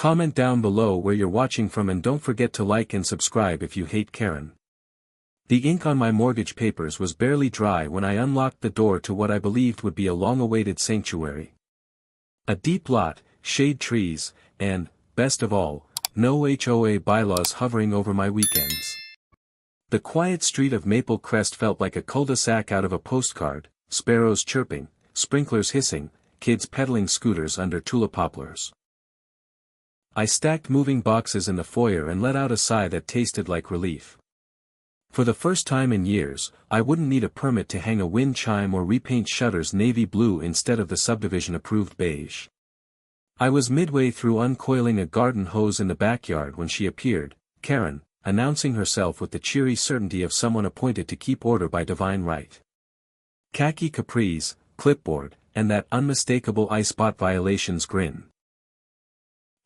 Comment down below where you're watching from and don't forget to like and subscribe if you hate Karen. The ink on my mortgage papers was barely dry when I unlocked the door to what I believed would be a long-awaited sanctuary. A deep lot, shade trees, and, best of all, no HOA bylaws hovering over my weekends. The quiet street of Maple Crest felt like a cul-de-sac out of a postcard, sparrows chirping, sprinklers hissing, kids pedaling scooters under tulip poplars. I stacked moving boxes in the foyer and let out a sigh that tasted like relief. For the first time in years, I wouldn't need a permit to hang a wind chime or repaint shutters navy blue instead of the subdivision-approved beige. I was midway through uncoiling a garden hose in the backyard when she appeared, Karen, announcing herself with the cheery certainty of someone appointed to keep order by divine right. Khaki capris, clipboard, and that unmistakable I spot violations grin.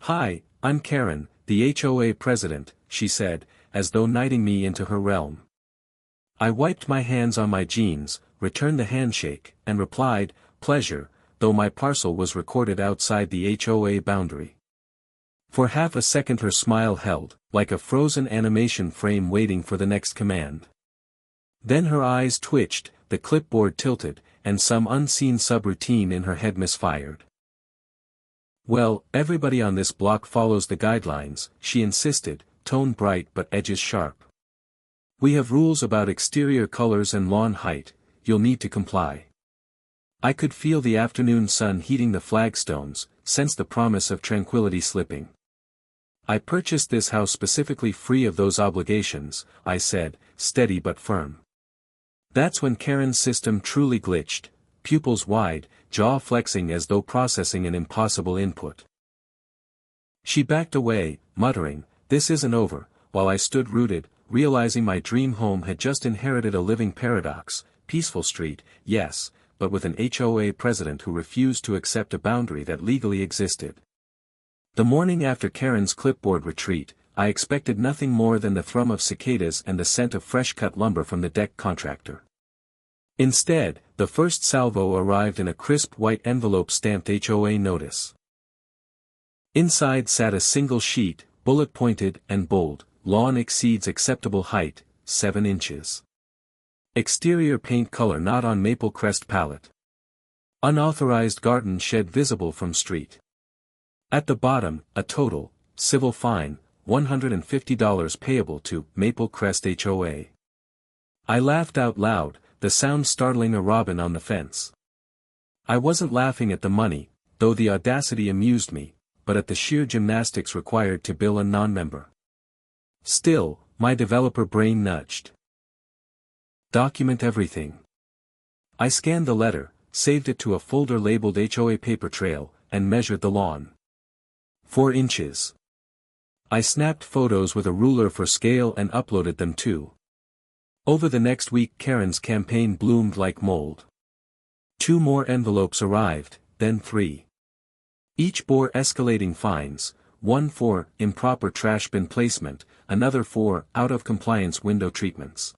"Hi, I'm Karen, the HOA president," she said, as though knighting me into her realm. I wiped my hands on my jeans, returned the handshake, and replied, "Pleasure," though my parcel was recorded outside the HOA boundary. For half a second her smile held, like a frozen animation frame waiting for the next command. Then her eyes twitched, the clipboard tilted, and some unseen subroutine in her head misfired. "Well, everybody on this block follows the guidelines," she insisted, tone bright but edges sharp. "We have rules about exterior colors and lawn height, you'll need to comply." I could feel the afternoon sun heating the flagstones, sense the promise of tranquility slipping. "I purchased this house specifically free of those obligations," I said, steady but firm. That's when Karen's system truly glitched, pupils wide, jaw flexing as though processing an impossible input. She backed away, muttering, "This isn't over," while I stood rooted, realizing my dream home had just inherited a living paradox, peaceful street, yes, but with an HOA president who refused to accept a boundary that legally existed. The morning after Karen's clipboard retreat, I expected nothing more than the thrum of cicadas and the scent of fresh-cut lumber from the deck contractor. Instead, the first salvo arrived in a crisp white envelope stamped HOA notice. Inside sat a single sheet, bullet-pointed and bold: "Lawn exceeds acceptable height, 7 inches. Exterior paint color not on Maple Crest palette. Unauthorized garden shed visible from street." At the bottom, a total, civil fine, $150 payable to Maple Crest HOA. I laughed out loud, the sound startling a robin on the fence. I wasn't laughing at the money, though the audacity amused me, but at the sheer gymnastics required to bill a non-member. Still, my developer brain nudged. "Document everything." I scanned the letter, saved it to a folder labeled HOA paper trail, and measured the lawn. 4 inches. I snapped photos with a ruler for scale and uploaded them too. Over the next week Karen's campaign bloomed like mold. 2 more envelopes arrived, then 3. Each bore escalating fines, one for improper trash bin placement, another for out-of-compliance window treatments.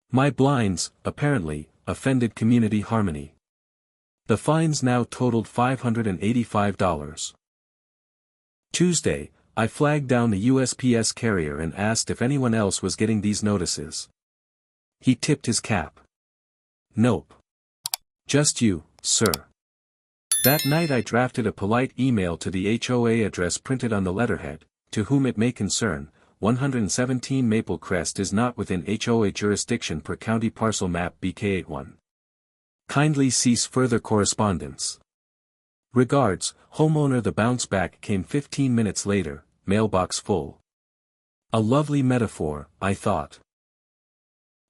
My blinds, apparently, offended community harmony. The fines now totaled $585. Tuesday, I flagged down the USPS carrier and asked if anyone else was getting these notices. He tipped his cap. "Nope. Just you, sir." That night I drafted a polite email to the HOA address printed on the letterhead, "To whom it may concern, 117 Maple Crest is not within HOA jurisdiction per county parcel map BK81. Kindly cease further correspondence. Regards, homeowner." The bounce back came 15 minutes later, mailbox full. A lovely metaphor, I thought.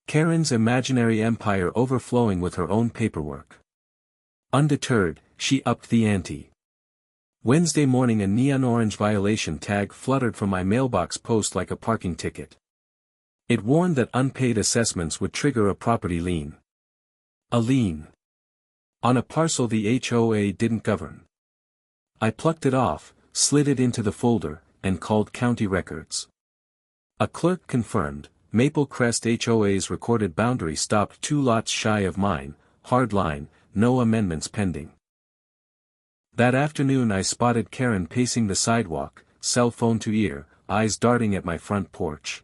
Karen's imaginary empire overflowing with her own paperwork. Undeterred, she upped the ante. Wednesday morning a neon orange violation tag fluttered from my mailbox post like a parking ticket. It warned that unpaid assessments would trigger a property lien. A lien on a parcel the HOA didn't govern. I plucked it off, slid it into the folder, and called county records. A clerk confirmed, Maple Crest HOA's recorded boundary stopped 2 lots shy of mine, hard line, no amendments pending. That afternoon I spotted Karen pacing the sidewalk, cell phone to ear, eyes darting at my front porch.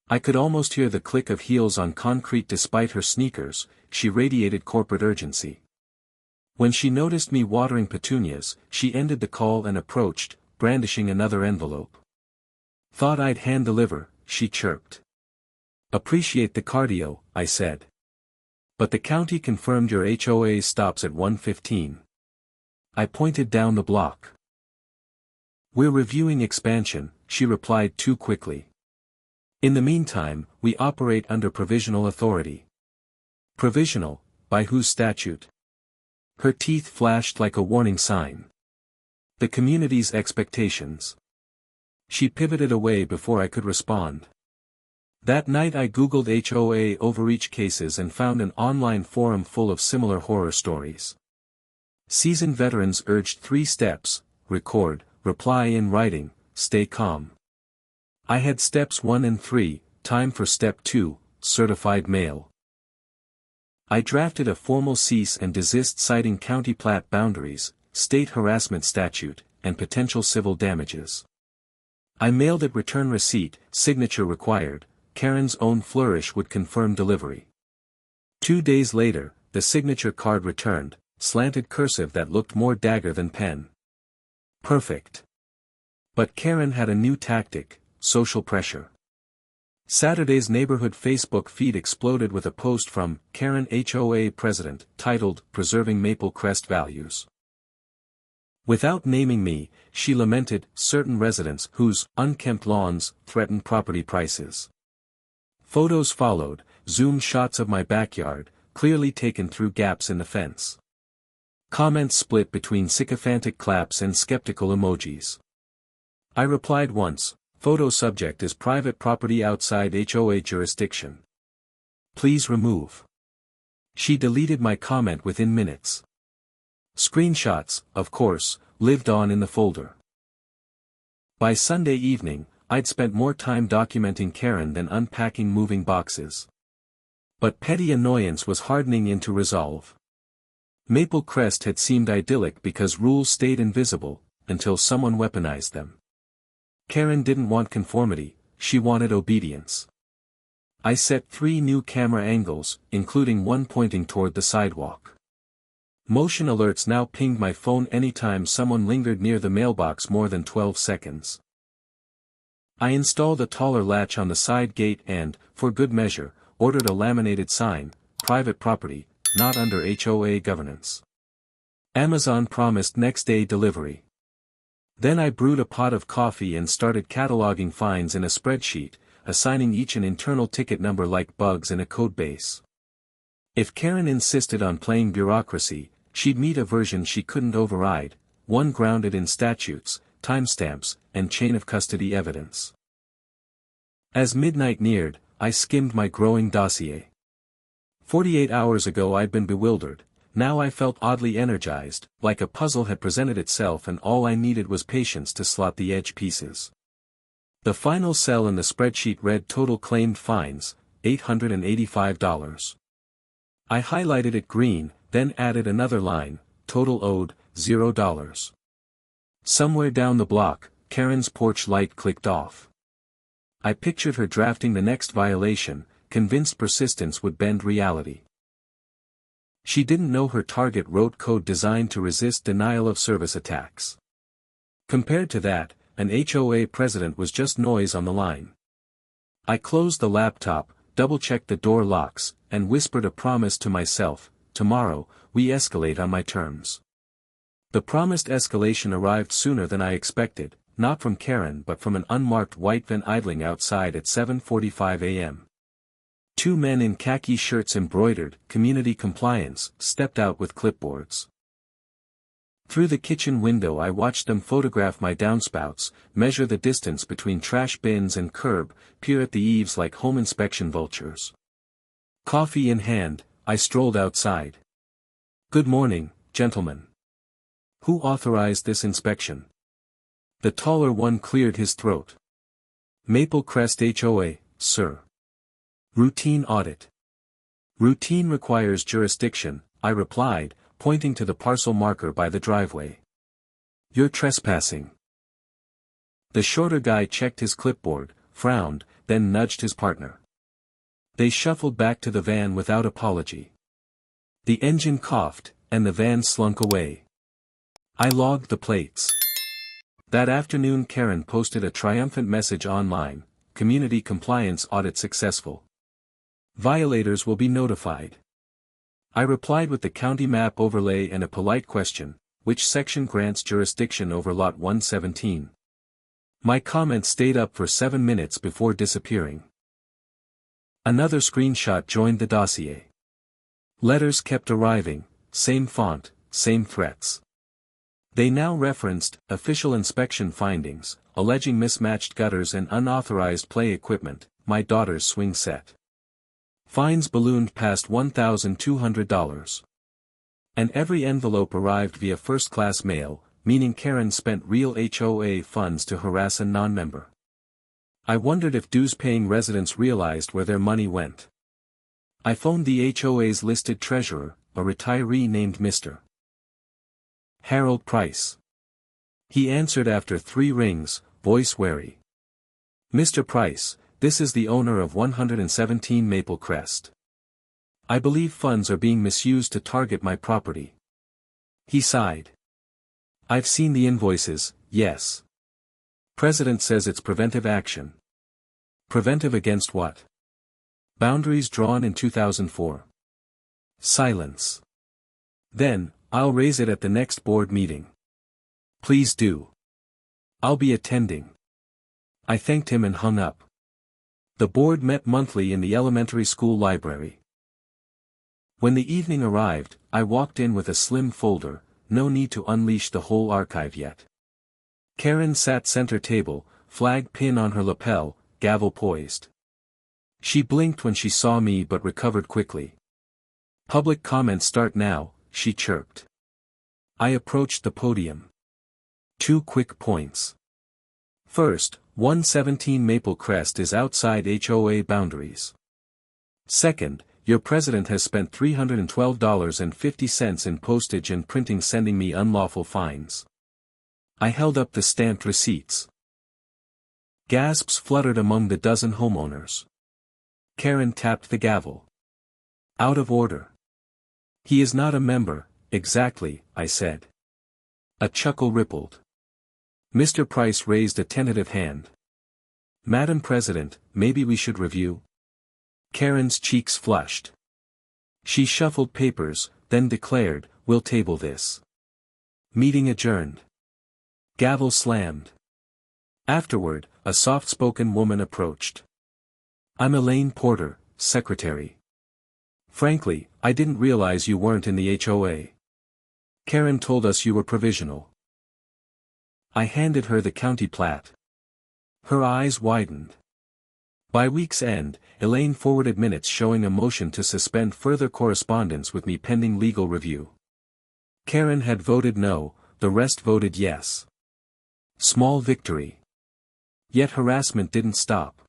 I could almost hear the click of heels on concrete despite her sneakers. She radiated corporate urgency. When she noticed me watering petunias, she ended the call and approached, brandishing another envelope. "Thought I'd hand deliver," she chirped. "Appreciate the cardio," I said. "But the county confirmed your HOA stops at 1:15. I pointed down the block. "We're reviewing expansion," she replied too quickly. "In the meantime, we operate under provisional authority." "Provisional? By whose statute?" Her teeth flashed like a warning sign. "The community's expectations." She pivoted away before I could respond. That night I googled HOA overreach cases and found an online forum full of similar horror stories. Seasoned veterans urged 3 steps: record, reply in writing, stay calm. I had steps 1 and 3, time for step 2, certified mail. I drafted a formal cease and desist citing county plat boundaries, state harassment statute, and potential civil damages. I mailed it, return receipt, signature required. Karen's own flourish would confirm delivery. 2 days later, the signature card returned, slanted cursive that looked more dagger than pen. Perfect. But Karen had a new tactic: social pressure. Saturday's neighborhood Facebook feed exploded with a post from Karen HOA president, titled, "Preserving Maple Crest Values." Without naming me, she lamented certain residents whose unkempt lawns threatened property prices. Photos followed, zoom shots of my backyard, clearly taken through gaps in the fence. Comments split between sycophantic claps and skeptical emojis. I replied once, "Photo subject is private property outside HOA jurisdiction. Please remove." She deleted my comment within minutes. Screenshots, of course, lived on in the folder. By Sunday evening, I'd spent more time documenting Karen than unpacking moving boxes. But petty annoyance was hardening into resolve. Maple Crest had seemed idyllic because rules stayed invisible, until someone weaponized them. Karen didn't want conformity, she wanted obedience. I set 3 new camera angles, including one pointing toward the sidewalk. Motion alerts now pinged my phone anytime someone lingered near the mailbox more than 12 seconds. I installed a taller latch on the side gate and, for good measure, ordered a laminated sign: "Private property, not under HOA governance." Amazon promised next-day delivery. Then I brewed a pot of coffee and started cataloging fines in a spreadsheet, assigning each an internal ticket number like bugs in a codebase. If Karen insisted on playing bureaucracy, she'd meet a version she couldn't override, one grounded in statutes, timestamps, and chain of custody evidence. As midnight neared, I skimmed my growing dossier. 48 hours ago I'd been bewildered, now I felt oddly energized, like a puzzle had presented itself and all I needed was patience to slot the edge pieces. The final cell in the spreadsheet read total claimed fines, $885. I highlighted it green, then added another line, total owed, $0. Somewhere down the block, Karen's porch light clicked off. I pictured her drafting the next violation, convinced persistence would bend reality. She didn't know her target wrote code designed to resist denial of service attacks. Compared to that, an HOA president was just noise on the line. I closed the laptop, double-checked the door locks, and whispered a promise to myself: tomorrow, we escalate on my terms. The promised escalation arrived sooner than I expected, not from Karen but from an unmarked white van idling outside at 7:45 a.m. 2 men in khaki shirts embroidered, "Community Compliance," stepped out with clipboards. Through the kitchen window I watched them photograph my downspouts, measure the distance between trash bins and curb, peer at the eaves like home inspection vultures. Coffee in hand, I strolled outside. "Good morning, gentlemen. Who authorized this inspection?" The taller one cleared his throat. "Maple Crest HOA, sir." "Routine audit." "Routine requires jurisdiction," I replied, pointing to the parcel marker by the driveway. You're trespassing. The shorter guy checked his clipboard, frowned, then nudged his partner. They shuffled back to the van without apology. The engine coughed, and the van slunk away. I logged the plates. That afternoon Karen posted a triumphant message online: community compliance audit successful. Violators will be notified. I replied with the county map overlay and a polite question: which section grants jurisdiction over lot 117? My comment stayed up for 7 minutes before disappearing. Another screenshot joined the dossier. Letters kept arriving, same font, same threats. They now referenced official inspection findings, alleging mismatched gutters and unauthorized play equipment, my daughter's swing set. Fines ballooned past $1,200. And every envelope arrived via first-class mail, meaning Karen spent real HOA funds to harass a non-member. I wondered if dues-paying residents realized where their money went. I phoned the HOA's listed treasurer, a retiree named Mr. Harold Price. He answered after 3 rings, voice wary. Mr. Price, this is the owner of 117 Maple Crest. I believe funds are being misused to target my property. He sighed. I've seen the invoices, yes. President says it's preventive action. Preventive against what? Boundaries drawn in 2004. Silence. Then, I'll raise it at the next board meeting. Please do. I'll be attending. I thanked him and hung up. The board met monthly in the elementary school library. When the evening arrived, I walked in with a slim folder, no need to unleash the whole archive yet. Karen sat center table, flag pin on her lapel, gavel poised. She blinked when she saw me but recovered quickly. Public comments start now, she chirped. I approached the podium. 2 quick points. First, 117 Maple Crest is outside HOA boundaries. Second, your president has spent $312.50 in postage and printing sending me unlawful fines. I held up the stamped receipts. Gasps fluttered among the dozen homeowners. Karen tapped the gavel. Out of order. He is not a member, exactly, I said. A chuckle rippled. Mr. Price raised a tentative hand. Madam President, maybe we should review? Karen's cheeks flushed. She shuffled papers, then declared, we'll table this. Meeting adjourned. Gavel slammed. Afterward, a soft-spoken woman approached. I'm Elaine Porter, secretary. Frankly, I didn't realize you weren't in the HOA. Karen told us you were provisional. I handed her the county plat. Her eyes widened. By week's end, Elaine forwarded minutes showing a motion to suspend further correspondence with me pending legal review. Karen had voted no, the rest voted yes. Small victory. Yet harassment didn't stop.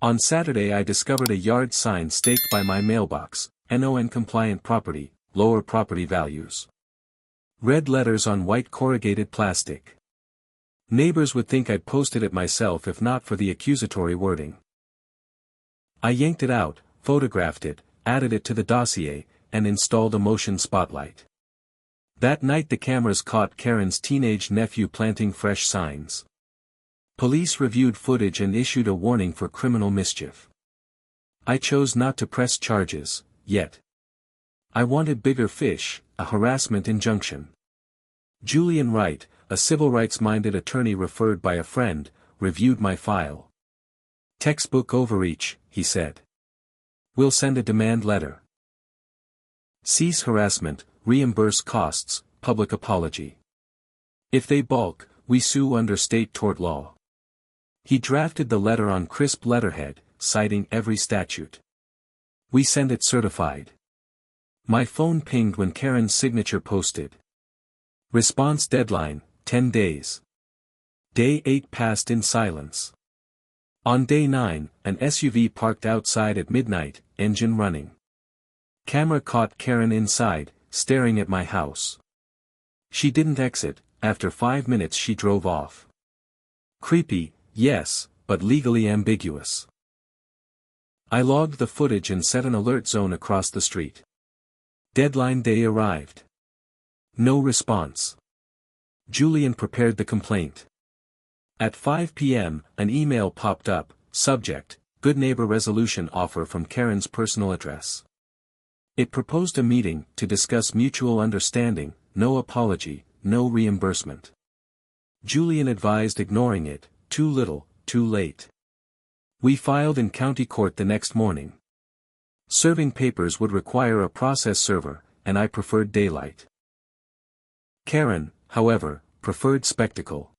On Saturday I discovered a yard sign staked by my mailbox, NON-compliant property, lower property values. Red letters on white corrugated plastic. Neighbors would think I'd posted it myself if not for the accusatory wording. I yanked it out, photographed it, added it to the dossier, and installed a motion spotlight. That night the cameras caught Karen's teenage nephew planting fresh signs. Police reviewed footage and issued a warning for criminal mischief. I chose not to press charges, yet. I wanted bigger fish, a harassment injunction. Julian Wright, a civil rights-minded attorney referred by a friend, reviewed my file. Textbook overreach, he said. We'll send a demand letter. Cease harassment, reimburse costs, public apology. If they balk, we sue under state tort law. He drafted the letter on crisp letterhead, citing every statute. We send it certified. My phone pinged when Karen's signature posted. Response deadline, 10 days. Day 8 passed in silence. On day 9, an SUV parked outside at midnight, engine running. Camera caught Karen inside, staring at my house. She didn't exit, After 5 minutes she drove off. Creepy, yes, but legally ambiguous. I logged the footage and set an alert zone across the street. Deadline day arrived. No response. Julian prepared the complaint. At 5 p.m., an email popped up, subject, Good Neighbor Resolution Offer from Karen's personal address. It proposed a meeting to discuss mutual understanding, no apology, no reimbursement. Julian advised ignoring it, too little, too late. We filed in county court the next morning. Serving papers would require a process server, and I preferred daylight. Karen, however, preferred spectacle.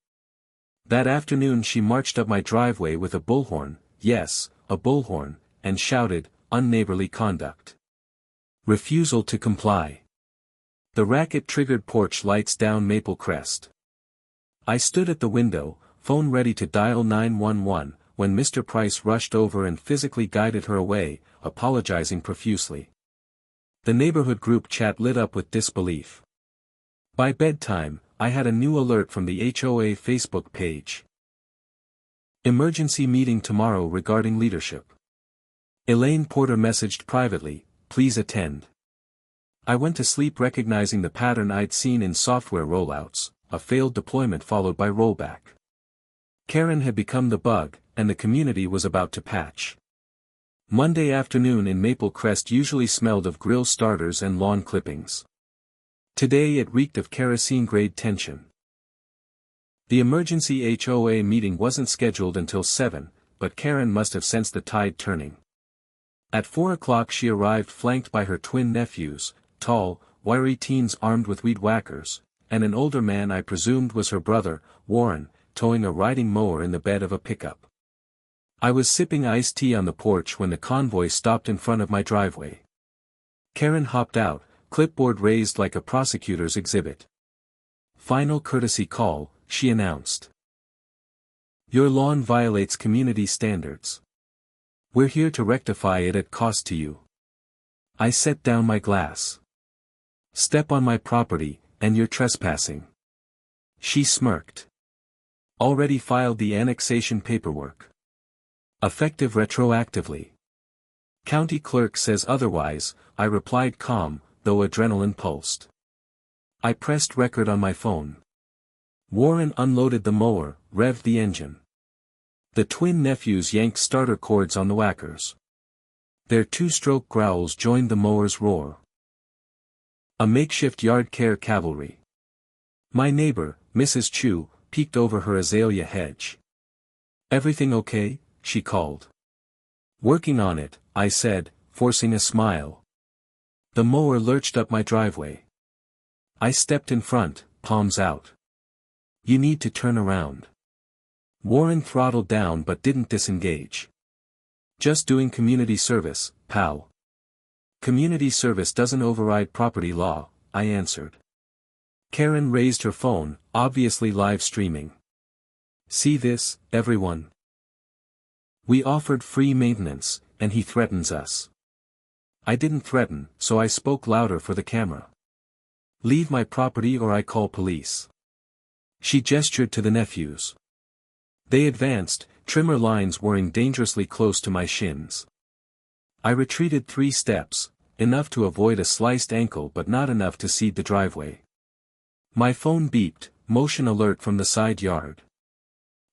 That afternoon she marched up my driveway with a bullhorn, yes, a bullhorn, and shouted, unneighborly conduct. Refusal to comply. The racket triggered porch lights down Maple Crest. I stood at the window, phone ready to dial 911, when Mr. Price rushed over and physically guided her away, apologizing profusely. The neighborhood group chat lit up with disbelief. By bedtime, I had a new alert from the HOA Facebook page. Emergency meeting tomorrow regarding leadership. Elaine Porter messaged privately, please attend. I went to sleep recognizing the pattern I'd seen in software rollouts, a failed deployment followed by rollback. Karen had become the bug, and the community was about to patch. Monday afternoon in Maple Crest usually smelled of grill starters and lawn clippings. Today it reeked of kerosene-grade tension. The emergency HOA meeting wasn't scheduled until 7, but Karen must have sensed the tide turning. At 4 o'clock she arrived flanked by her twin nephews, tall, wiry teens armed with weed whackers, and an older man I presumed was her brother, Warren, towing a riding mower in the bed of a pickup. I was sipping iced tea on the porch when the convoy stopped in front of my driveway. Karen hopped out, clipboard raised like a prosecutor's exhibit. Final courtesy call, she announced. Your lawn violates community standards. We're here to rectify it at cost to you. I set down my glass. Step on my property, and you're trespassing. She smirked. Already filed the annexation paperwork. Effective retroactively. County clerk says otherwise, I replied calm, though adrenaline pulsed. I pressed record on my phone. Warren unloaded the mower, revved the engine. The twin nephews yanked starter cords on the whackers. Their two-stroke growls joined the mower's roar. A makeshift yard care cavalry. My neighbor, Mrs. Chu, peeked over her azalea hedge. Everything okay? She called. Working on it, I said, forcing a smile. The mower lurched up my driveway. I stepped in front, palms out. You need to turn around. Warren throttled down but didn't disengage. Just doing community service, pal. Community service doesn't override property law, I answered. Karen raised her phone, obviously live streaming. See this, everyone? We offered free maintenance, and he threatens us. I didn't threaten, so I spoke louder for the camera. Leave my property or I call police. She gestured to the nephews. They advanced, trimmer lines whirring dangerously close to my shins. I retreated 3 steps, enough to avoid a sliced ankle but not enough to cede the driveway. My phone beeped, motion alert from the side yard.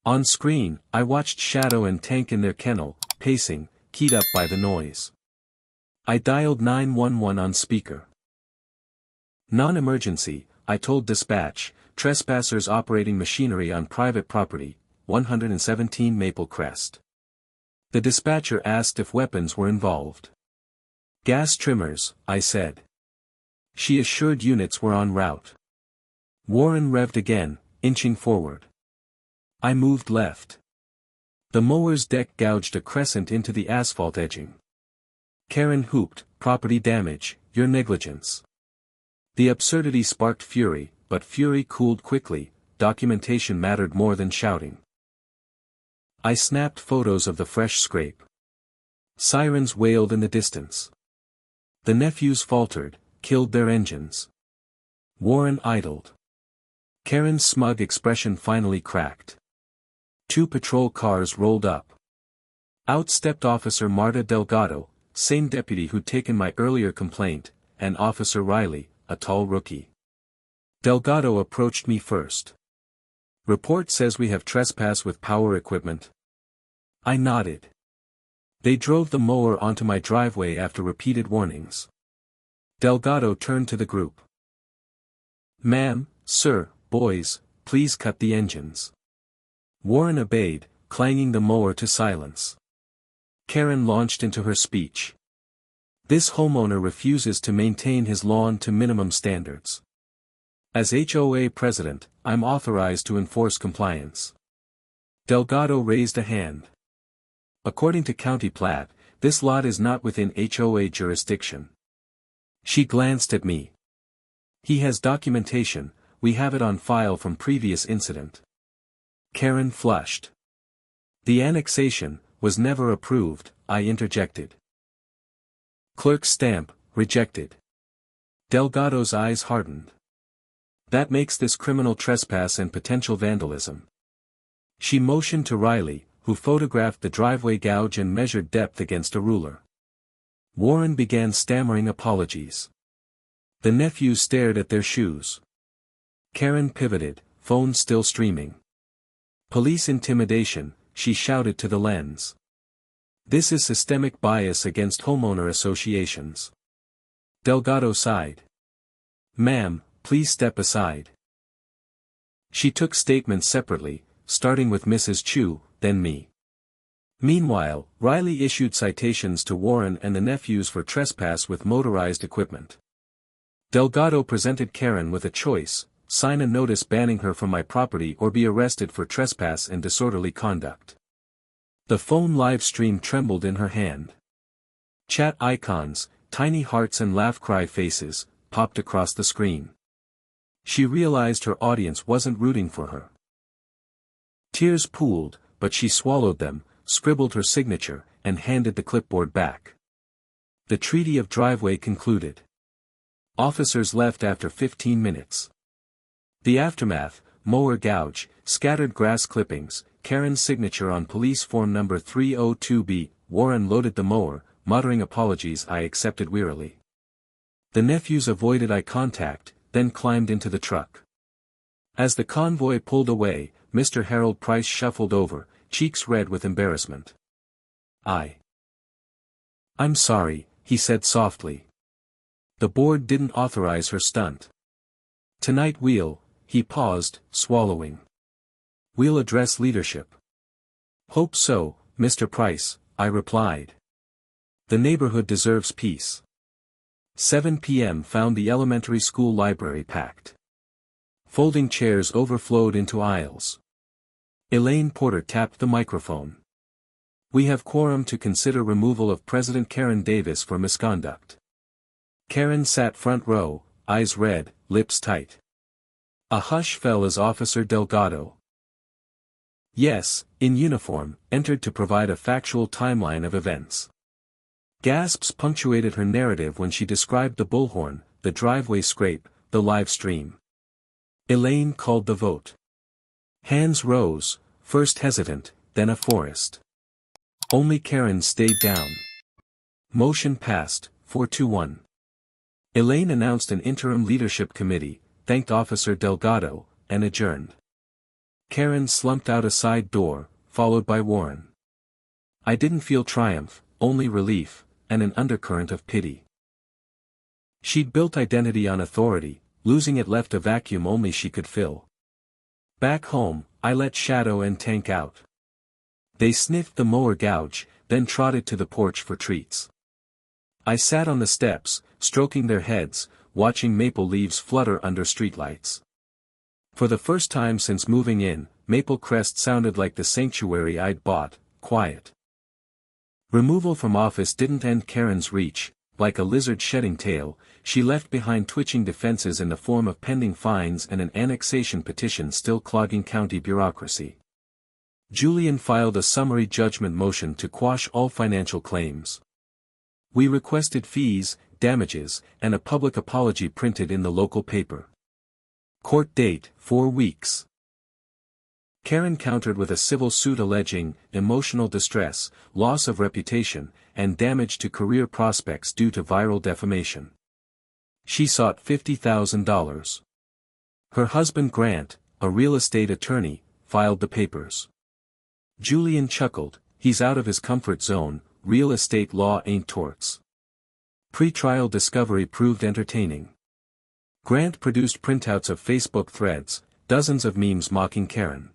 On screen, I watched Shadow and Tank in their kennel, pacing, keyed up by the noise. I dialed 911 on speaker. Non-emergency, I told dispatch, trespassers operating machinery on private property, 117 Maple Crest. The dispatcher asked if weapons were involved. Gas trimmers, I said. She assured units were en route. Warren revved again, inching forward. I moved left. The mower's deck gouged a crescent into the asphalt edging. Karen whooped, property damage, your negligence. The absurdity sparked fury, but fury cooled quickly, documentation mattered more than shouting. I snapped photos of the fresh scrape. Sirens wailed in the distance. The nephews faltered, killed their engines. Warren idled. Karen's smug expression finally cracked. 2 patrol cars rolled up. Out stepped Officer Marta Delgado, same deputy who'd taken my earlier complaint, and Officer Riley, a tall rookie. Delgado approached me first. "Report says we have trespass with power equipment." I nodded. "They drove the mower onto my driveway after repeated warnings." Delgado turned to the group. "Ma'am, sir, boys, please cut the engines." Warren obeyed, clanging the mower to silence. Karen launched into her speech. "This homeowner refuses to maintain his lawn to minimum standards. As HOA president, I'm authorized to enforce compliance." Delgado raised a hand. "According to County Plat, this lot is not within HOA jurisdiction." She glanced at me. "He has documentation, we have it on file from previous incident." Karen flushed. "The annexation was never approved," I interjected. Clerk's stamp, rejected. Delgado's eyes hardened. "That makes this criminal trespass and potential vandalism." She motioned to Riley, who photographed the driveway gouge and measured depth against a ruler. Warren began stammering apologies. The nephews stared at their shoes. Karen pivoted, phone still streaming. "Police intimidation," she shouted to the lens. "This is systemic bias against homeowner associations." Delgado sighed. "Ma'am, please step aside." She took statements separately, starting with Mrs. Chu, then me. Meanwhile, Riley issued citations to Warren and the nephews for trespass with motorized equipment. Delgado presented Karen with a choice: sign a notice banning her from my property or be arrested for trespass and disorderly conduct. The phone live stream trembled in her hand. Chat icons, tiny hearts and laugh-cry faces, popped across the screen. She realized her audience wasn't rooting for her. Tears pooled, but she swallowed them, scribbled her signature, and handed the clipboard back. The treaty of driveway concluded. Officers left after 15 minutes. The aftermath: mower gouge, scattered grass clippings, Karen's signature on police form number 302B. Warren loaded the mower, muttering apologies I accepted wearily. The nephews avoided eye contact, then climbed into the truck. As the convoy pulled away, Mr. Harold Price shuffled over, cheeks red with embarrassment. "I'm sorry," he said softly. "The board didn't authorize her stunt. Tonight he paused, swallowing. "We'll address leadership." "Hope so, Mr. Price," I replied. "The neighborhood deserves peace." 7 p.m. found the elementary school library packed. Folding chairs overflowed into aisles. Elaine Porter tapped the microphone. "We have quorum to consider removal of President Karen Davis for misconduct." Karen sat front row, eyes red, lips tight. A hush fell as Officer Delgado, "Yes, in uniform," entered to provide a factual timeline of events. Gasps punctuated her narrative when she described the bullhorn, the driveway scrape, the live stream. Elaine called the vote. Hands rose, first hesitant, then a forest. Only Karen stayed down. Motion passed, 4-1. Elaine announced an interim leadership committee, thanked Officer Delgado, and adjourned. Karen slumped out a side door, followed by Warren. I didn't feel triumph, only relief, and an undercurrent of pity. She'd built identity on authority, losing it left a vacuum only she could fill. Back home, I let Shadow and Tank out. They sniffed the mower gouge, then trotted to the porch for treats. I sat on the steps, stroking their heads, watching maple leaves flutter under streetlights. For the first time since moving in, Maple Crest sounded like the sanctuary I'd bought, quiet. Removal from office didn't end Karen's reach. Like a lizard shedding tail, she left behind twitching defenses in the form of pending fines and an annexation petition still clogging county bureaucracy. Julian filed a summary judgment motion to quash all financial claims. We requested fees, damages, and a public apology printed in the local paper. Court date, 4 weeks. Karen countered with a civil suit alleging emotional distress, loss of reputation, and damage to career prospects due to viral defamation. She sought $50,000. Her husband Grant, a real estate attorney, filed the papers. Julian chuckled, "He's out of his comfort zone, real estate law ain't torts." Pre-trial discovery proved entertaining. Grant produced printouts of Facebook threads, dozens of memes mocking Karen.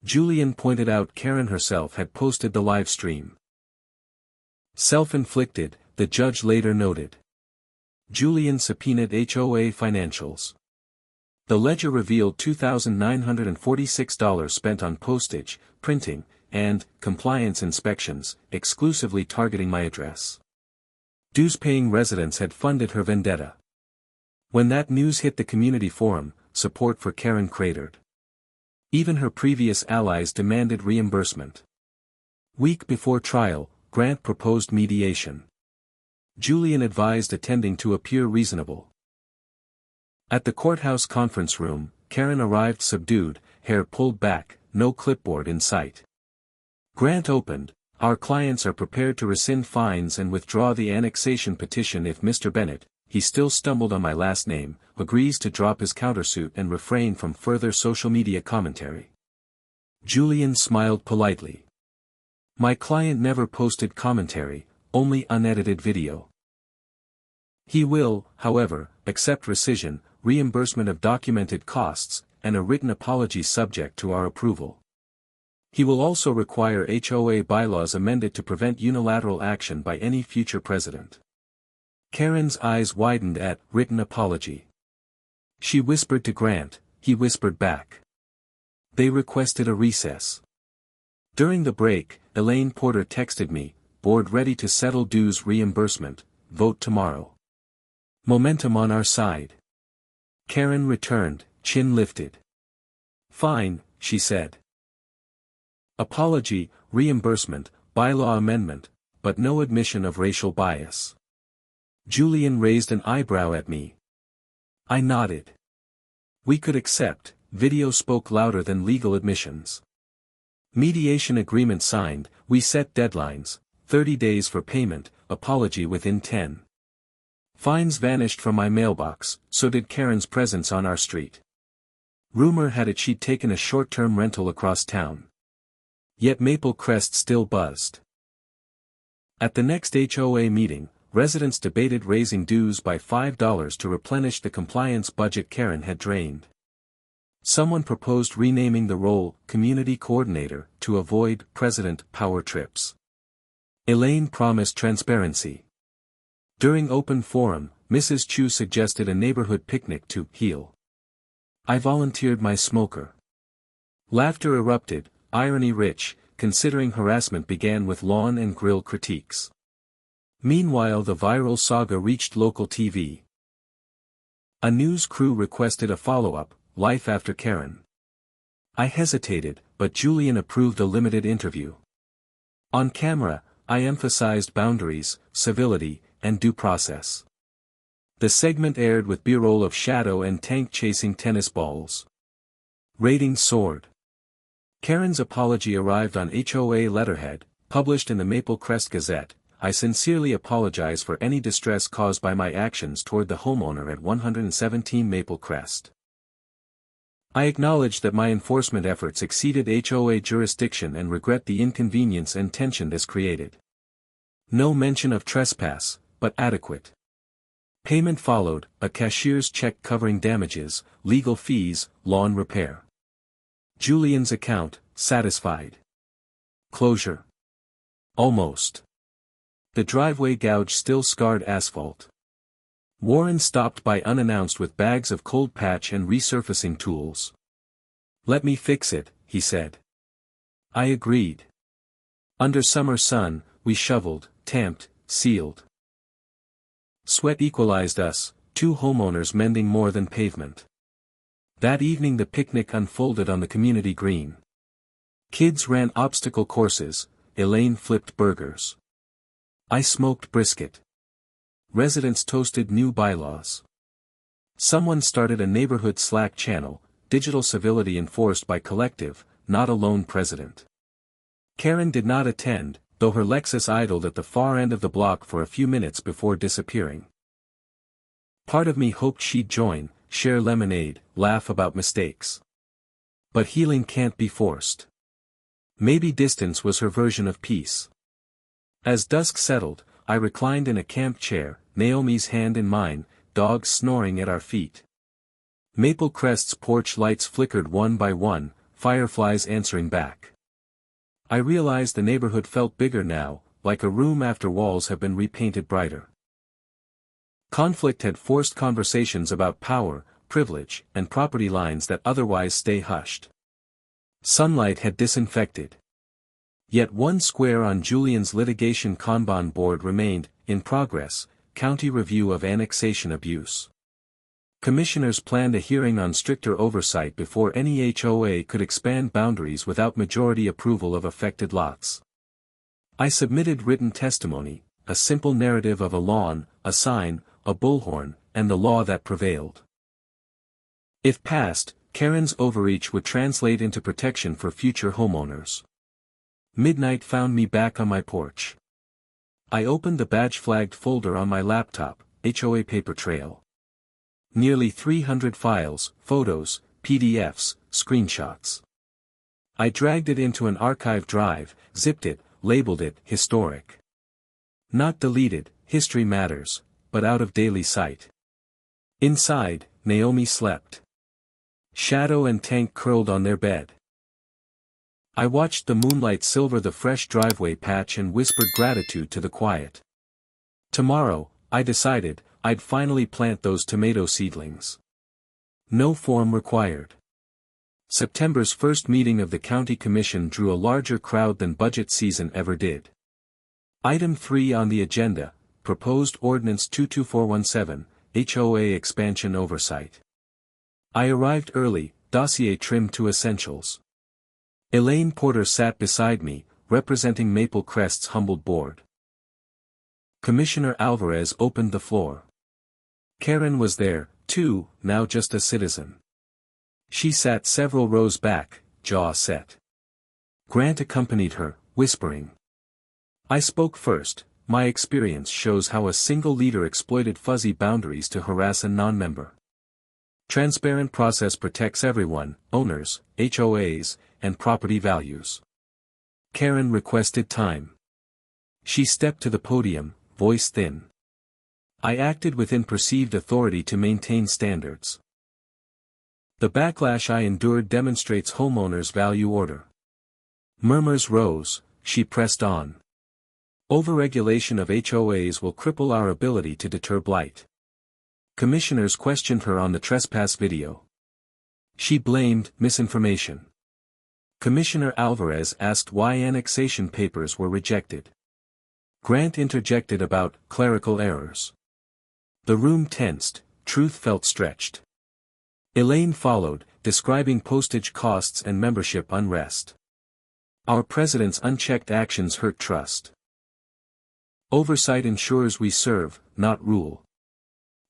Julian pointed out Karen herself had posted the live stream. Self-inflicted, the judge later noted. Julian subpoenaed HOA financials. The ledger revealed $2,946 spent on postage, printing, and compliance inspections, exclusively targeting my address. Dues-paying residents had funded her vendetta. When that news hit the community forum, support for Karen cratered. Even her previous allies demanded reimbursement. Week before trial, Grant proposed mediation. Julian advised attending to appear reasonable. At the courthouse conference room, Karen arrived subdued, hair pulled back, no clipboard in sight. Grant opened, "Our clients are prepared to rescind fines and withdraw the annexation petition if Mr. Bennett," he still stumbled on my last name, "agrees to drop his countersuit and refrain from further social media commentary." Julian smiled politely. "My client never posted commentary, only unedited video. He will, however, accept rescission, reimbursement of documented costs, and a written apology subject to our approval. He will also require HOA bylaws amended to prevent unilateral action by any future president." Karen's eyes widened at written apology. She whispered to Grant, he whispered back. They requested a recess. During the break, Elaine Porter texted me, "Board ready to settle dues reimbursement, vote tomorrow. Momentum on our side." Karen returned, chin lifted. "Fine," she said. Apology, reimbursement, bylaw amendment, but no admission of racial bias. Julian raised an eyebrow at me. I nodded. We could accept, video spoke louder than legal admissions. Mediation agreement signed, we set deadlines, 30 days for payment, apology within 10. Fines vanished from my mailbox, so did Karen's presence on our street. Rumor had it she'd taken a short-term rental across town. Yet Maple Crest still buzzed. At the next HOA meeting, residents debated raising dues by $5 to replenish the compliance budget Karen had drained. Someone proposed renaming the role Community Coordinator to avoid President Power trips. Elaine promised transparency. During open forum, Mrs. Chu suggested a neighborhood picnic to heal. I volunteered my smoker. Laughter erupted, irony rich, considering harassment began with lawn and grill critiques. Meanwhile, the viral saga reached local TV. A news crew requested a follow-up, Life After Karen. I hesitated, but Julian approved a limited interview. On camera, I emphasized boundaries, civility, and due process. The segment aired with B-roll of Shadow and Tank chasing tennis balls. Ratings soared. Karen's apology arrived on HOA letterhead, published in the Maple Crest Gazette. I sincerely apologize for any distress caused by my actions toward the homeowner at 117 Maple Crest. I acknowledge that my enforcement efforts exceeded HOA jurisdiction and regret the inconvenience and tension this created. No mention of trespass, but adequate. Payment followed, a cashier's check covering damages, legal fees, lawn repair. Julian's account, satisfied. Closure. Almost. The driveway gouge still scarred asphalt. Warren stopped by unannounced with bags of cold patch and resurfacing tools. "Let me fix it," he said. I agreed. Under summer sun, we shoveled, tamped, sealed. Sweat equalized us, two homeowners mending more than pavement. That evening the picnic unfolded on the community green. Kids ran obstacle courses, Elaine flipped burgers. I smoked brisket. Residents toasted new bylaws. Someone started a neighborhood Slack channel, digital civility enforced by collective, not a lone president. Karen did not attend, though her Lexus idled at the far end of the block for a few minutes before disappearing. Part of me hoped she'd join, share lemonade, laugh about mistakes. But healing can't be forced. Maybe distance was her version of peace. As dusk settled, I reclined in a camp chair, Naomi's hand in mine, dogs snoring at our feet. Maple Crest's porch lights flickered one by one, fireflies answering back. I realized the neighborhood felt bigger now, like a room after walls have been repainted brighter. Conflict had forced conversations about power, privilege, and property lines that otherwise stay hushed. Sunlight had disinfected. Yet one square on Julian's litigation Kanban board remained, in progress, County Review of Annexation Abuse. Commissioners planned a hearing on stricter oversight before any HOA could expand boundaries without majority approval of affected lots. I submitted written testimony, a simple narrative of a lawn, a sign, a bullhorn, and the law that prevailed. If passed, Karen's overreach would translate into protection for future homeowners. Midnight found me back on my porch. I opened the badge-flagged folder on my laptop, HOA paper trail. Nearly 300 files, photos, PDFs, screenshots. I dragged it into an archive drive, zipped it, labeled it historic. Not deleted, history matters, but out of daily sight. Inside, Naomi slept. Shadow and Tank curled on their bed. I watched the moonlight silver the fresh driveway patch and whispered gratitude to the quiet. Tomorrow, I decided, I'd finally plant those tomato seedlings. No form required. September's first meeting of the County Commission drew a larger crowd than budget season ever did. Item 3 on the agenda, Proposed Ordinance 22417, HOA Expansion Oversight. I arrived early, dossier trimmed to essentials. Elaine Porter sat beside me, representing Maple Crest's humbled board. Commissioner Alvarez opened the floor. Karen was there, too, now just a citizen. She sat several rows back, jaw set. Grant accompanied her, whispering. I spoke first. My experience shows how a single leader exploited fuzzy boundaries to harass a non-member. Transparent process protects everyone, owners, HOAs, and property values. Karen requested time. She stepped to the podium, voice thin. I acted within perceived authority to maintain standards. The backlash I endured demonstrates homeowners value order. Murmurs rose, she pressed on. Overregulation of HOAs will cripple our ability to deter blight. Commissioners questioned her on the trespass video. She blamed misinformation. Commissioner Alvarez asked why annexation papers were rejected. Grant interjected about clerical errors. The room tensed, truth felt stretched. Elaine followed, describing postage costs and membership unrest. Our president's unchecked actions hurt trust. Oversight ensures we serve, not rule.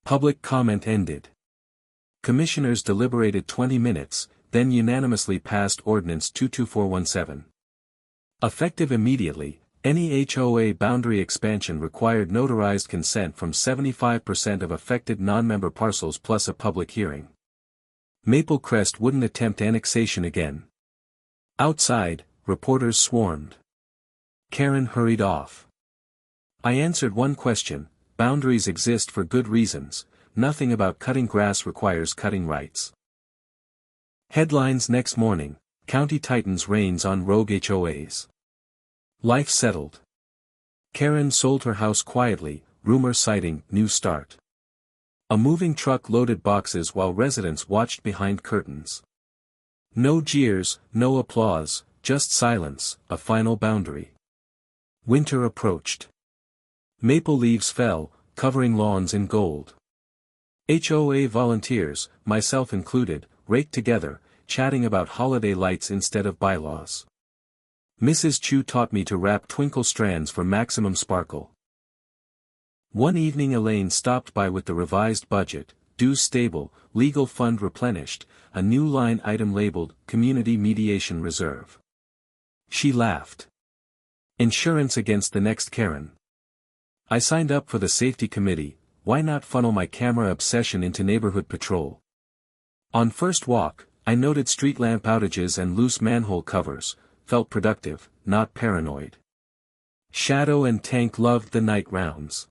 Public comment ended. Commissioners deliberated 20 minutes, then unanimously passed Ordinance 22417. Effective immediately, any HOA boundary expansion required notarized consent from 75% of affected non-member parcels plus a public hearing. Maple Crest wouldn't attempt annexation again. Outside, reporters swarmed. Karen hurried off. I answered one question: boundaries exist for good reasons, nothing about cutting grass requires cutting rights. Headlines next morning: County tightens reins on rogue HOAs. Life settled. Karen sold her house quietly, rumor citing new start. A moving truck loaded boxes while residents watched behind curtains. No jeers, no applause, just silence, a final boundary. Winter approached. Maple leaves fell, covering lawns in gold. HOA volunteers, myself included, raked together, chatting about holiday lights instead of bylaws. Mrs. Chu taught me to wrap twinkle strands for maximum sparkle. One evening Elaine stopped by with the revised budget, dues stable, legal fund replenished, a new line item labeled, Community Mediation Reserve. She laughed. Insurance against the next Karen. I signed up for the safety committee. Why not funnel my camera obsession into neighborhood patrol? On first walk, I noted street lamp outages and loose manhole covers, felt productive, not paranoid. Shadow and Tank loved the night rounds.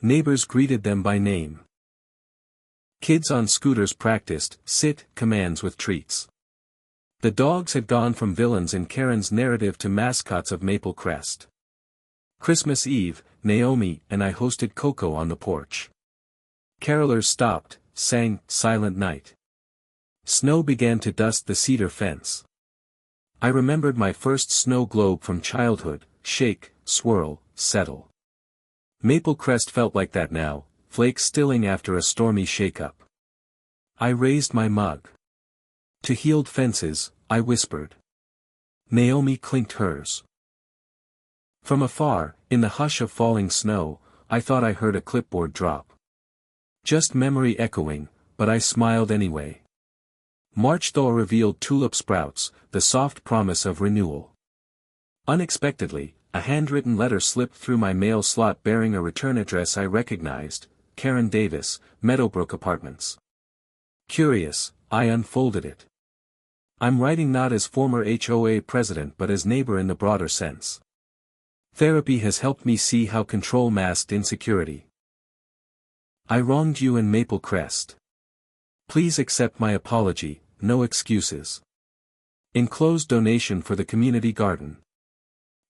Neighbors greeted them by name. Kids on scooters practiced sit commands with treats. The dogs had gone from villains in Karen's narrative to mascots of Maple Crest. Christmas Eve, Naomi and I hosted Coco on the porch. Carolers stopped, sang Silent Night. Snow began to dust the cedar fence. I remembered my first snow globe from childhood, shake, swirl, settle. Maple Crest felt like that now, flakes stilling after a stormy shakeup. I raised my mug. To healed fences, I whispered. Naomi clinked hers. From afar, in the hush of falling snow, I thought I heard a clipboard drop. Just memory echoing, but I smiled anyway. March thaw revealed tulip sprouts, the soft promise of renewal. Unexpectedly, a handwritten letter slipped through my mail slot bearing a return address I recognized, Karen Davis, Meadowbrook Apartments. Curious, I unfolded it. I'm writing not as former HOA president but as neighbor in the broader sense. Therapy has helped me see how control masked insecurity. I wronged you in Maple Crest. Please accept my apology, no excuses. Enclosed donation for the community garden.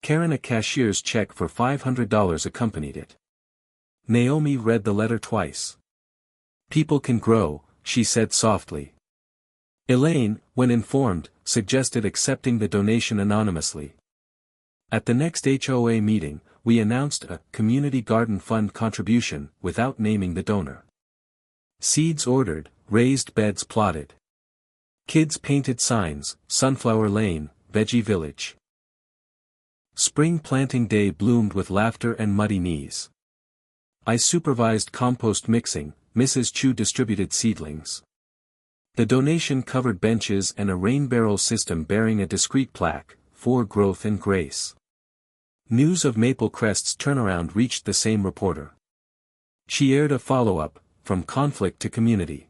Karen, a cashier's check for $500 accompanied it. Naomi read the letter twice. People can grow, she said softly. Elaine, when informed, suggested accepting the donation anonymously. At the next HOA meeting, we announced a community garden fund contribution without naming the donor. Seeds ordered, raised beds plotted. Kids painted signs, Sunflower Lane, Veggie Village. Spring planting day bloomed with laughter and muddy knees. I supervised compost mixing, Mrs. Chu distributed seedlings. The donation covered benches and a rain barrel system bearing a discreet plaque, for growth and grace. News of Maple Crest's turnaround reached the same reporter. She aired a follow-up, from conflict to community.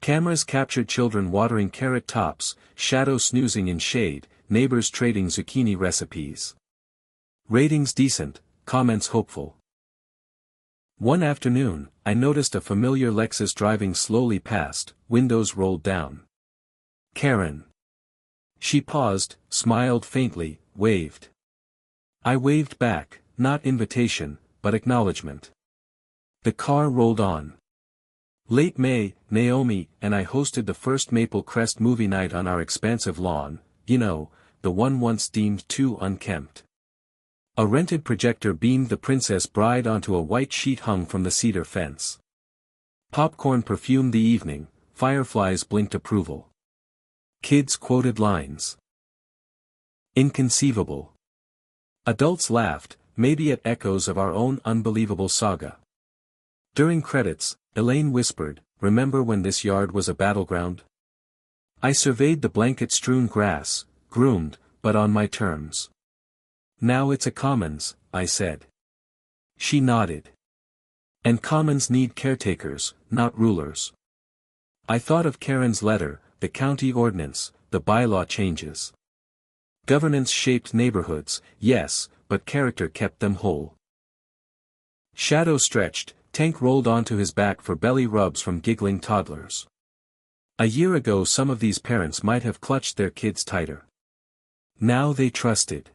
Cameras captured children watering carrot tops, shadow snoozing in shade, neighbors trading zucchini recipes. Ratings decent, comments hopeful. One afternoon, I noticed a familiar Lexus driving slowly past, windows rolled down. Karen. She paused, smiled faintly, waved. I waved back, not invitation, but acknowledgement. The car rolled on. Late May, Naomi and I hosted the first Maple Crest movie night on our expansive lawn, you know, the one once deemed too unkempt. A rented projector beamed the Princess Bride onto a white sheet hung from the cedar fence. Popcorn perfumed the evening, fireflies blinked approval. Kids quoted lines. Inconceivable. Adults laughed, maybe at echoes of our own unbelievable saga. During credits, Elaine whispered, "Remember when this yard was a battleground?" I surveyed the blanket-strewn grass, groomed, but on my terms. "Now it's a commons," I said. She nodded. And commons need caretakers, not rulers. I thought of Karen's letter, the county ordinance, the bylaw changes. Governance shaped neighborhoods, yes, but character kept them whole. Shadow stretched, Tank rolled onto his back for belly rubs from giggling toddlers. A year ago some of these parents might have clutched their kids tighter. Now they trusted.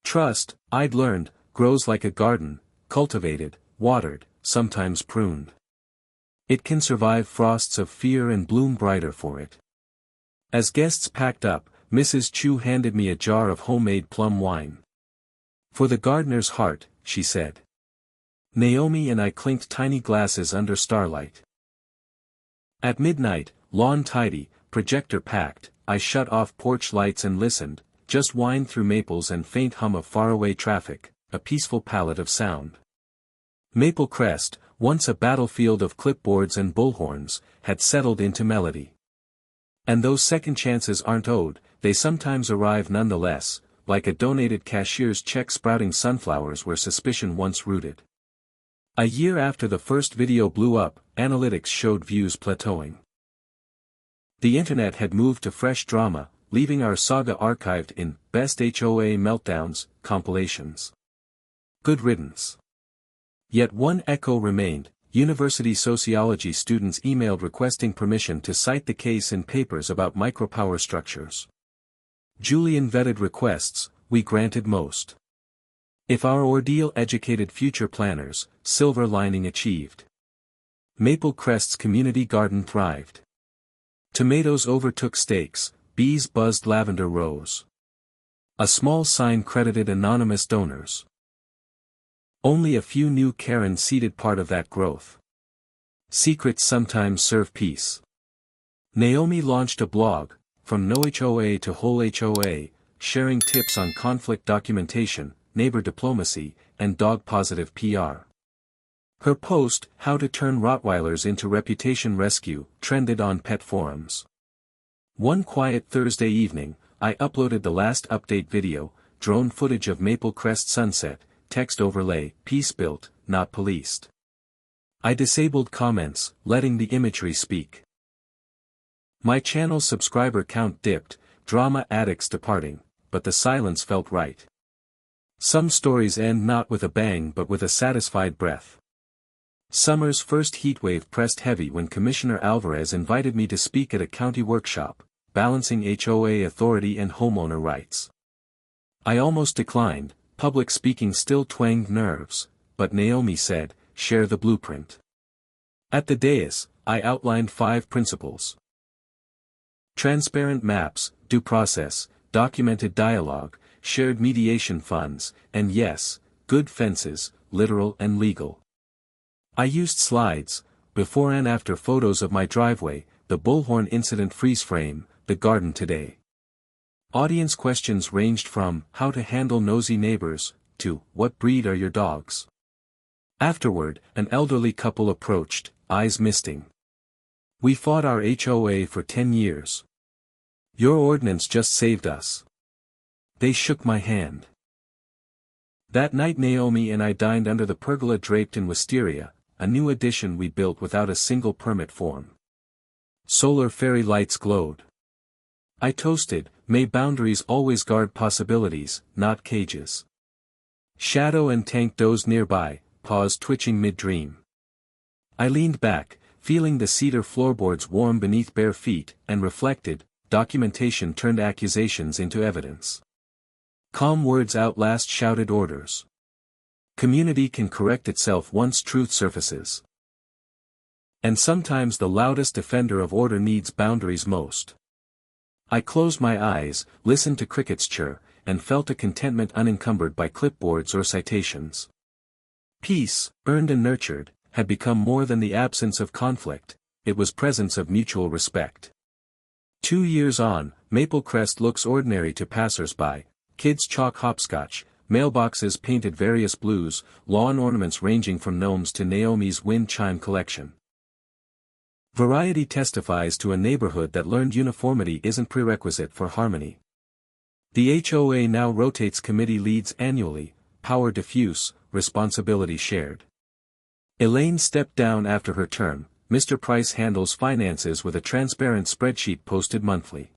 Trust, I'd learned, grows like a garden, cultivated, watered, sometimes pruned. It can survive frosts of fear and bloom brighter for it. As guests packed up, Mrs. Chu handed me a jar of homemade plum wine. For the gardener's heart, she said. Naomi and I clinked tiny glasses under starlight. At midnight, lawn tidy, projector packed, I shut off porch lights and listened, just whined through maples and faint hum of faraway traffic, a peaceful palette of sound. Maple Crest, once a battlefield of clipboards and bullhorns, had settled into melody. And those second chances aren't owed, they sometimes arrive nonetheless, like a donated cashier's check sprouting sunflowers where suspicion once rooted. A year after the first video blew up, analytics showed views plateauing. The internet had moved to fresh drama, leaving our saga archived in Best HOA Meltdowns compilations. Good riddance. Yet one echo remained. University sociology students emailed requesting permission to cite the case in papers about micropower structures. Julian vetted requests, we granted most. If our ordeal educated future planners, silver lining achieved. Maple Crest's community garden thrived. Tomatoes overtook steaks, bees buzzed lavender rose. A small sign credited anonymous donors. Only a few knew Karen seeded part of that growth. Secrets sometimes serve peace. Naomi launched a blog, From No HOA to Whole HOA, sharing tips on conflict documentation, neighbor diplomacy, and dog-positive PR. Her post, How to Turn Rottweilers into Reputation Rescue, trended on pet forums. One quiet Thursday evening, I uploaded the last update video, drone footage of Maple Crest sunset, text overlay, peace built, not policed. I disabled comments, letting the imagery speak. My channel's subscriber count dipped, drama addicts departing, but the silence felt right. Some stories end not with a bang but with a satisfied breath. Summer's first heatwave pressed heavy when Commissioner Alvarez invited me to speak at a county workshop, balancing HOA authority and homeowner rights. I almost declined. Public speaking still twanged nerves, but Naomi said, share the blueprint. At the dais, I outlined 5 principles. Transparent maps, due process, documented dialogue, shared mediation funds, and yes, good fences, literal and legal. I used slides, before and after photos of my driveway, the bullhorn incident freeze frame, the garden today. Audience questions ranged from, how to handle nosy neighbors, to, what breed are your dogs? Afterward, an elderly couple approached, eyes misting. We fought our HOA for 10 years. Your ordinance just saved us. They shook my hand. That night Naomi and I dined under the pergola draped in wisteria, a new addition we built without a single permit form. Solar fairy lights glowed. I toasted, may boundaries always guard possibilities, not cages. Shadow and Tank dozed nearby, paws twitching mid-dream. I leaned back, feeling the cedar floorboards warm beneath bare feet, and reflected, documentation turned accusations into evidence. Calm words outlast shouted orders. Community can correct itself once truth surfaces. And sometimes the loudest defender of order needs boundaries most. I closed my eyes, listened to crickets chirp, and felt a contentment unencumbered by clipboards or citations. Peace, earned and nurtured, had become more than the absence of conflict, it was presence of mutual respect. 2 years on, Maple Crest looks ordinary to passers-by, kids chalk hopscotch, mailboxes painted various blues, lawn ornaments ranging from gnomes to Naomi's wind chime collection. Variety testifies to a neighborhood that learned uniformity isn't prerequisite for harmony. The HOA now rotates committee leads annually, power diffuse, responsibility shared. Elaine stepped down after her term, Mr. Price handles finances with a transparent spreadsheet posted monthly.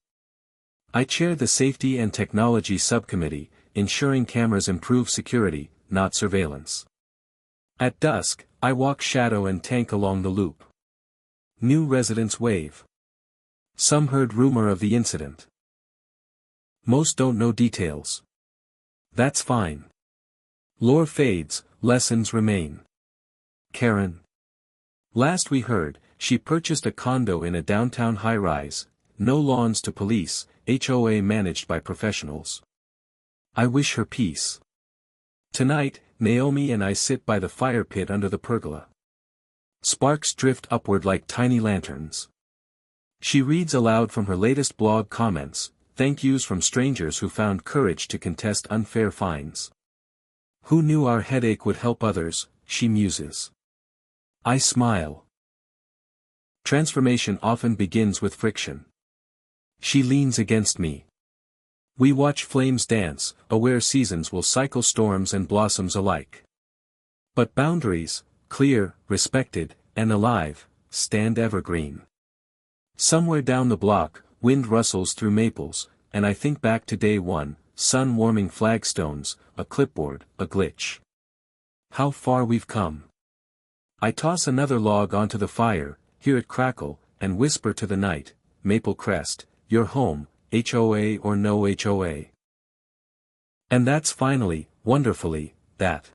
I chair the Safety and Technology Subcommittee, ensuring cameras improve security, not surveillance. At dusk, I walk Shadow and Tank along the loop. New residents wave. Some heard rumor of the incident. Most don't know details. That's fine. Lore fades, lessons remain. Karen. Last we heard, she purchased a condo in a downtown high-rise, no lawns to police, HOA managed by professionals. I wish her peace. Tonight, Naomi and I sit by the fire pit under the pergola. Sparks drift upward like tiny lanterns. She reads aloud from her latest blog comments, thank yous from strangers who found courage to contest unfair fines. Who knew our headache would help others, she muses. I smile. Transformation often begins with friction. She leans against me. We watch flames dance, aware seasons will cycle storms and blossoms alike. But boundaries, clear, respected, and alive, stand evergreen. Somewhere down the block, wind rustles through maples, and I think back to day one, sun warming flagstones, a clipboard, a glitch. How far we've come. I toss another log onto the fire, hear it crackle, and whisper to the night, Maple Crest, you're home, HOA or no HOA. And that's finally, wonderfully, that.